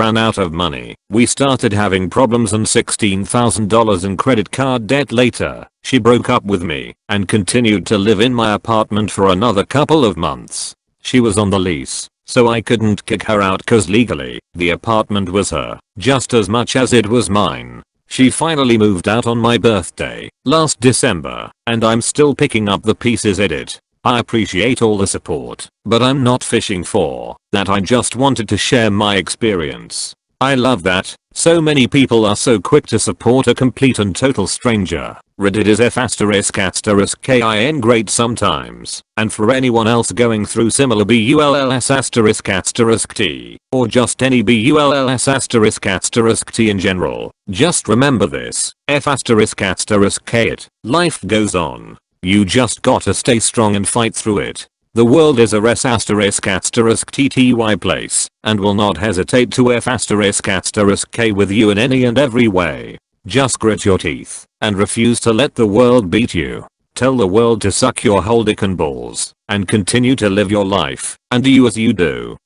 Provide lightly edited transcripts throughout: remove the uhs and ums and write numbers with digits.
ran out of money. We started having problems and $16,000 in credit card debt later. She broke up with me and continued to live in my apartment for another couple of months. She was on the lease, so I couldn't kick her out cause legally, the apartment was her, just as much as it was mine. She finally moved out on my birthday, last December, and I'm still picking up the pieces at it. I appreciate all the support, but I'm not fishing for that. I just wanted to share my experience. I love that so many people are so quick to support a complete and total stranger. Reddit is f***kin great sometimes, and for anyone else going through similar bulls***t, or just any bulls***t in general, just remember this, f***it, life goes on. You just gotta stay strong and fight through it. The world is a ***tty place, and will not hesitate to f***k with you in any and every way. Just grit your teeth, and refuse to let the world beat you. Tell the world to suck your whole dick and balls, and continue to live your life, and do as you do.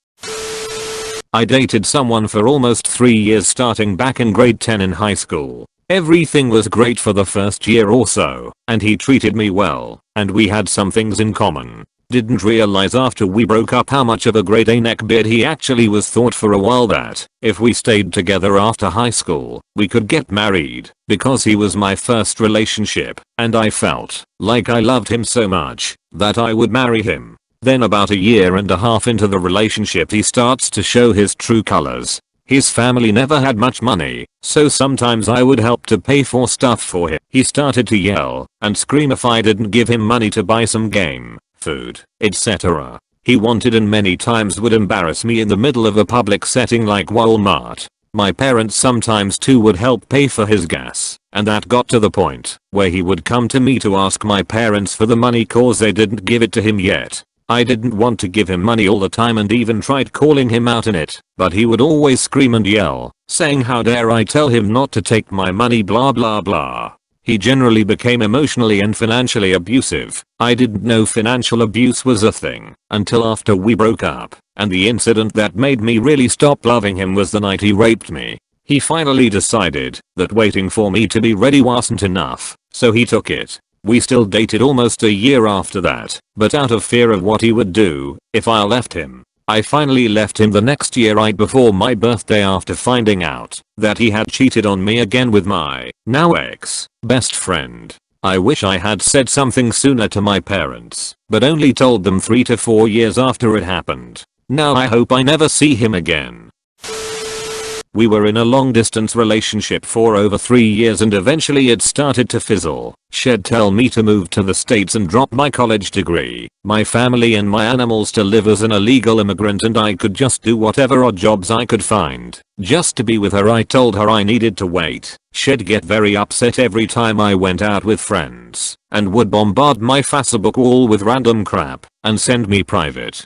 I dated someone for almost 3 years starting back in grade 10 in high school. Everything was great for the first year or so, and he treated me well, and we had some things in common. Didn't realize after we broke up how much of a grade A neckbeard he actually was. Thought for a while that if we stayed together after high school, we could get married, because he was my first relationship, and I felt like I loved him so much that I would marry him. Then about a year and a half into the relationship he starts to show his true colors. His family never had much money, so sometimes I would help to pay for stuff for him. He started to yell and scream if I didn't give him money to buy some game, food, etc. He wanted and many times would embarrass me in the middle of a public setting like Walmart. My parents sometimes too would help pay for his gas, and that got to the point where he would come to me to ask my parents for the money cause they didn't give it to him yet. I didn't want to give him money all the time and even tried calling him out in it, but he would always scream and yell, saying how dare I tell him not to take my money blah blah blah. He generally became emotionally and financially abusive. I didn't know financial abuse was a thing until after we broke up, and the incident that made me really stop loving him was the night he raped me. He finally decided that waiting for me to be ready wasn't enough, so he took it. We still dated almost a year after that, but out of fear of what he would do if I left him, I finally left him the next year right before my birthday after finding out that he had cheated on me again with my now ex best friend. I wish I had said something sooner to my parents, but only told them 3 to 4 years after it happened. Now I hope I never see him again. We were in a long distance relationship for over 3 years and eventually it started to fizzle. She'd tell me to move to the States and drop my college degree, my family and my animals to live as an illegal immigrant, and I could just do whatever odd jobs I could find just to be with her. I told her I needed to wait. She'd get very upset every time I went out with friends and would bombard my Facebook wall with random crap and send me private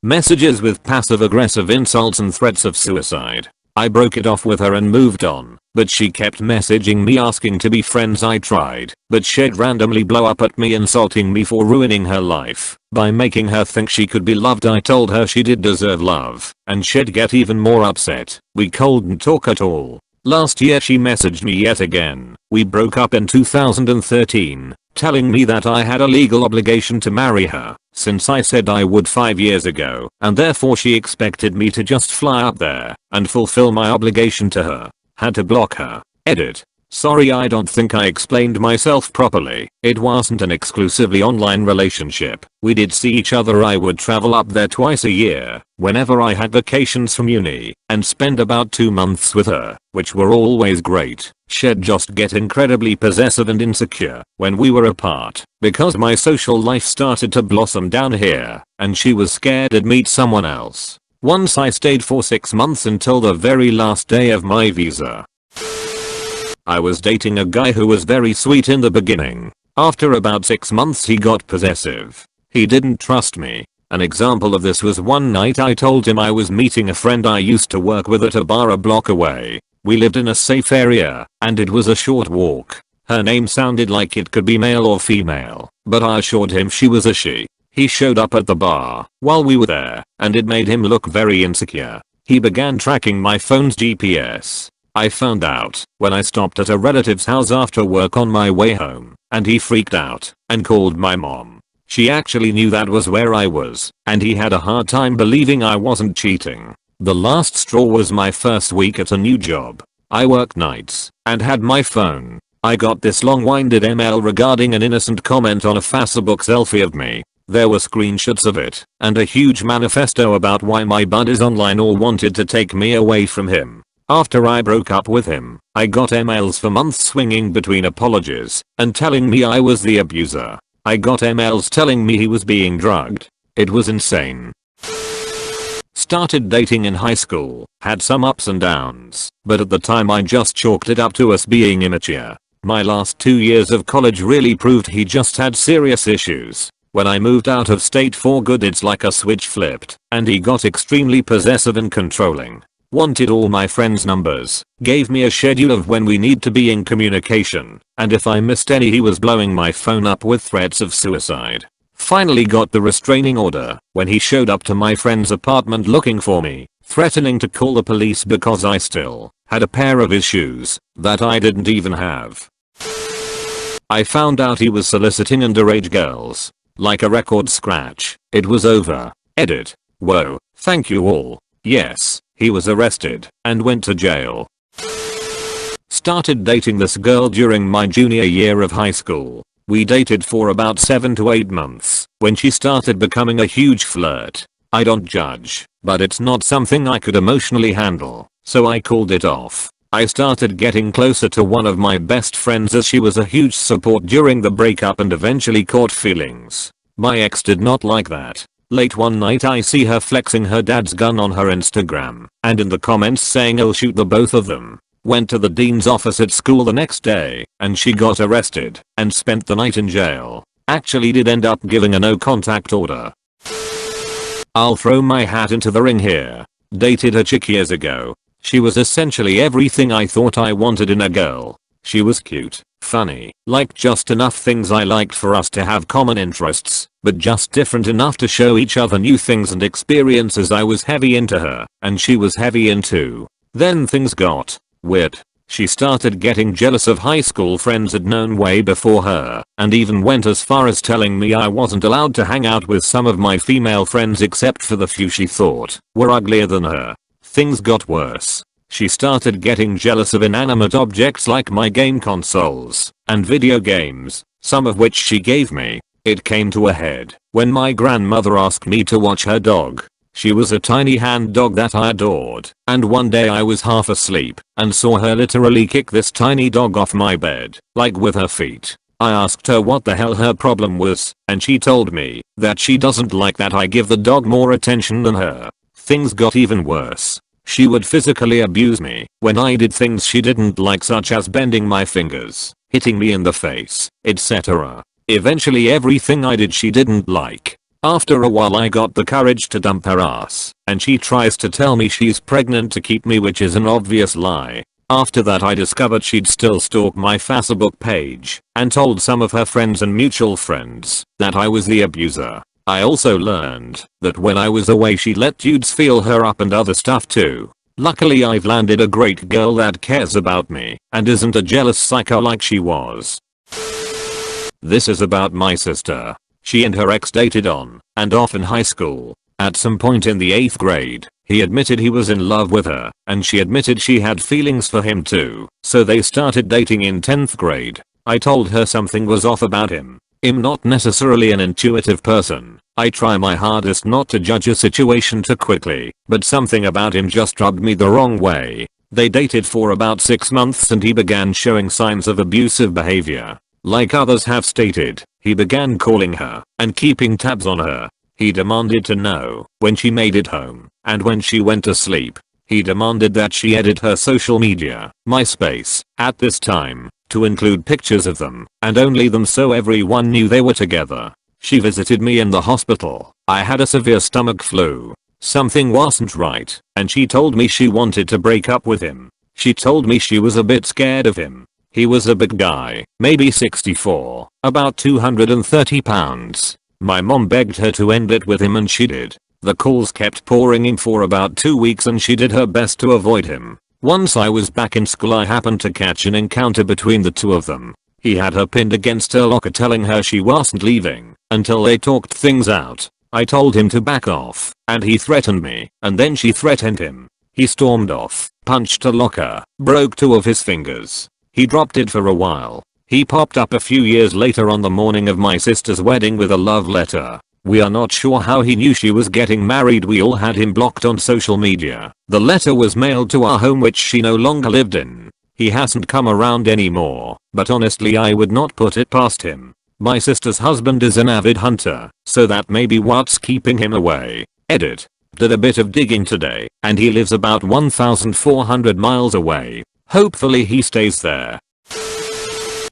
messages with passive aggressive insults and threats of suicide. I broke it off with her and moved on, but she kept messaging me asking to be friends. I tried, but she'd randomly blow up at me insulting me for ruining her life by making her think she could be loved. I told her she did deserve love, and she'd get even more upset. We couldn't talk at all. Last year she messaged me yet again. We broke up in 2013, telling me that I had a legal obligation to marry her, since I said I would 5 years ago, and therefore she expected me to just fly up there and fulfill my obligation to her. Had to block her. Edit. Sorry, I don't think I explained myself properly. It wasn't an exclusively online relationship. We did see each other. I would travel up there twice a year whenever I had vacations from uni and spend about 2 months with her, which were always great. She'd just get incredibly possessive and insecure when we were apart because my social life started to blossom down here and she was scared I'd meet someone else. Once I stayed for 6 months until the very last day of my visa. I was dating a guy who was very sweet in the beginning. After about 6 months he got possessive. He didn't trust me. An example of this was one night I told him I was meeting a friend I used to work with at a bar a block away. We lived in a safe area, and it was a short walk. Her name sounded like it could be male or female, but I assured him she was a she. He showed up at the bar while we were there, and it made him look very insecure. He began tracking my phone's GPS. I found out when I stopped at a relative's house after work on my way home, and he freaked out and called my mom. She actually knew that was where I was, and he had a hard time believing I wasn't cheating. The last straw was my first week at a new job. I worked nights and had my phone. I got this long-winded email regarding an innocent comment on a Facebook selfie of me. There were screenshots of it and a huge manifesto about why my buddies online all wanted to take me away from him. After I broke up with him, I got emails for months swinging between apologies and telling me I was the abuser. I got emails telling me he was being drugged. It was insane. Started dating in high school, had some ups and downs, but at the time I just chalked it up to us being immature. My last 2 years of college really proved he just had serious issues. When I moved out of state for good, it's like a switch flipped, and he got extremely possessive and controlling. Wanted all my friends' numbers, gave me a schedule of when we need to be in communication, and if I missed any he was blowing my phone up with threats of suicide. Finally got the restraining order when he showed up to my friend's apartment looking for me, threatening to call the police because I still had a pair of his shoes that I didn't even have. I found out he was soliciting underage girls. Like a record scratch. It was over. Edit. Whoa. Thank you all. Yes. He was arrested and went to jail. Started dating this girl during my junior year of high school. We dated for about 7 to 8 months when she started becoming a huge flirt. I don't judge, but it's not something I could emotionally handle, so I called it off. I started getting closer to one of my best friends as she was a huge support during the breakup and eventually caught feelings. My ex did not like that. Late one night I see her flexing her dad's gun on her Instagram and in the comments saying I'll shoot the both of them. Went to the dean's office at school the next day and she got arrested and spent the night in jail. Actually did end up giving a no contact order. I'll throw my hat into the ring here. Dated a chick years ago. She was essentially everything I thought I wanted in a girl. She was cute, funny, liked just enough things I liked for us to have common interests, but just different enough to show each other new things and experiences. I was heavy into her, and she was heavy into. Then things got weird. She started getting jealous of high school friends I'd known way before her, and even went as far as telling me I wasn't allowed to hang out with some of my female friends except for the few she thought were uglier than her. Things got worse. She started getting jealous of inanimate objects like my game consoles and video games, some of which she gave me. It came to a head when my grandmother asked me to watch her dog. She was a tiny hand dog that I adored, and one day I was half asleep and saw her literally kick this tiny dog off my bed, like with her feet. I asked her what the hell her problem was, and she told me that she doesn't like that I give the dog more attention than her. Things got even worse. She would physically abuse me when I did things she didn't like, such as bending my fingers, hitting me in the face, etc. Eventually everything I did she didn't like. After a while I got the courage to dump her ass, and she tries to tell me she's pregnant to keep me, which is an obvious lie. After that I discovered she'd still stalk my Facebook page and told some of her friends and mutual friends that I was the abuser. I also learned that when I was away she let dudes feel her up and other stuff too. Luckily I've landed a great girl that cares about me and isn't a jealous psycho like she was. This is about my sister. She and her ex dated on and off in high school. At some point in the 8th grade, he admitted he was in love with her and she admitted she had feelings for him too, so they started dating in 10th grade. I told her something was off about him. I'm not necessarily an intuitive person. I try my hardest not to judge a situation too quickly, but something about him just rubbed me the wrong way. They dated for about 6 months and he began showing signs of abusive behavior. Like others have stated, he began calling her and keeping tabs on her. He demanded to know when she made it home and when she went to sleep. He demanded that she edit her social media, MySpace, at this time, to include pictures of them and only them so everyone knew they were together. She visited me in the hospital. I had a severe stomach flu. Something wasn't right, and she told me she wanted to break up with him. She told me she was a bit scared of him. He was a big guy, maybe 64, about 230 pounds. My mom begged her to end it with him and she did. The calls kept pouring in for about 2 weeks and she did her best to avoid him. Once I was back in school I happened to catch an encounter between the two of them. He had her pinned against her locker telling her she wasn't leaving until they talked things out. I told him to back off and he threatened me and then she threatened him. He stormed off, punched her locker, broke 2 of his fingers. He dropped it for a while. He popped up a few years later on the morning of my sister's wedding with a love letter. We are not sure how he knew she was getting married. We all had him blocked on social media. The letter was mailed to our home which she no longer lived in. He hasn't come around anymore, but honestly I would not put it past him. My sister's husband is an avid hunter, so that may be what's keeping him away. Edit. Did a bit of digging today, and he lives about 1,400 miles away. Hopefully he stays there.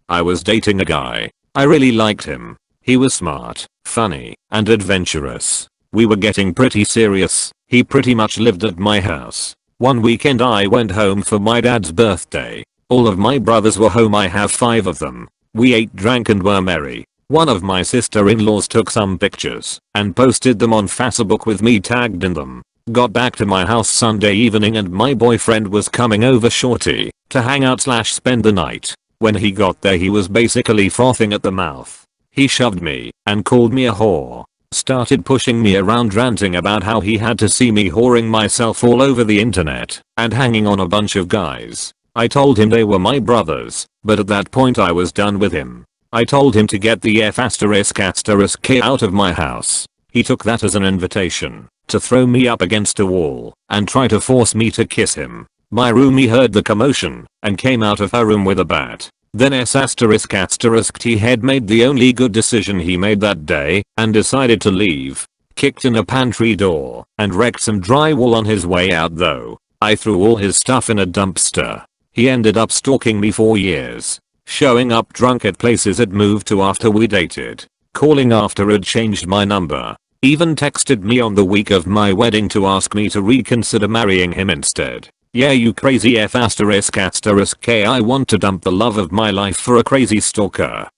I was dating a guy. I really liked him. He was smart, funny, and adventurous. We were getting pretty serious. He pretty much lived at my house. One weekend I went home for my dad's birthday. All of my brothers were home. I have 5 of them. We ate, drank, and were merry. One of my sister-in-laws took some pictures and posted them on Facebook with me tagged in them. Got back to my house Sunday evening and my boyfriend was coming over shorty to hang out / spend the night. When he got there he was basically frothing at the mouth. He shoved me and called me a whore. Started pushing me around, ranting about how he had to see me whoring myself all over the internet and hanging on a bunch of guys. I told him they were my brothers, but at that point I was done with him. I told him to get the F***K out of my house. He took that as an invitation to throw me up against a wall and try to force me to kiss him. My roomie heard the commotion and came out of her room with a bat. Then he had made the only good decision he made that day and decided to leave. Kicked in a pantry door and wrecked some drywall on his way out though. I threw all his stuff in a dumpster. He ended up stalking me for years. Showing up drunk at places I'd moved to after we dated. Calling after I'd changed my number. Even texted me on the week of my wedding to ask me to reconsider marrying him instead. Yeah, you crazy F***K, I want to dump the love of my life for a crazy stalker.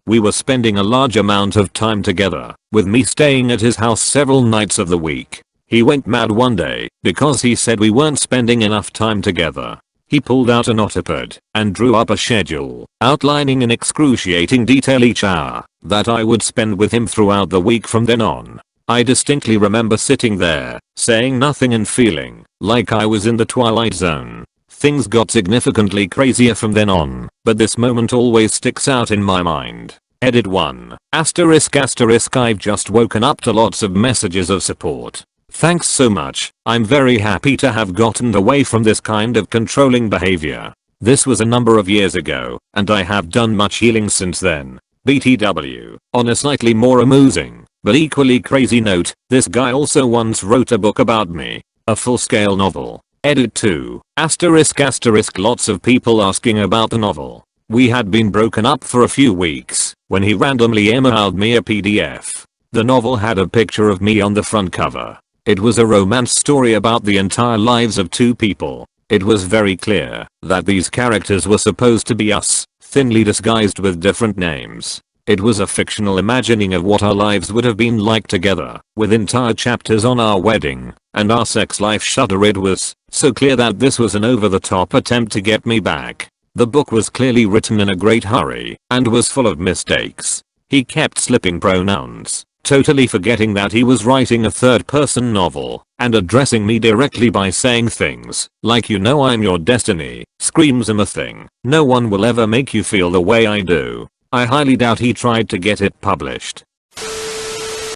We were spending a large amount of time together, with me staying at his house several nights of the week. He went mad one day because he said we weren't spending enough time together. He pulled out a notepad and drew up a schedule, outlining in excruciating detail each hour that I would spend with him throughout the week from then on. I distinctly remember sitting there, saying nothing and feeling like I was in the Twilight Zone. Things got significantly crazier from then on, but this moment always sticks out in my mind. Edit 1. ***** I've just woken up to lots of messages of support. Thanks so much. I'm very happy to have gotten away from this kind of controlling behavior. This was a number of years ago, and I have done much healing since then. BTW. On a slightly more amusing, but equally crazy note, this guy also once wrote a book about me. A full-scale novel. Edit 2. ***** Lots of people asking about the novel. We had been broken up for a few weeks when he randomly emailed me a PDF. The novel had a picture of me on the front cover. It was a romance story about the entire lives of 2 people. It was very clear that these characters were supposed to be us, thinly disguised with different names. It was a fictional imagining of what our lives would have been like together, with entire chapters on our wedding and our sex life. Shudder. It was so clear that this was an over-the-top attempt to get me back. The book was clearly written in a great hurry and was full of mistakes. He kept slipping pronouns, totally forgetting that he was writing a third-person novel, and addressing me directly by saying things like, "You know I'm your destiny." Screams I'm a thing. No one will ever make you feel the way I do. I highly doubt he tried to get it published.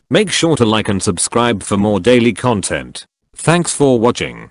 Make sure to like and subscribe for more daily content. Thanks for watching.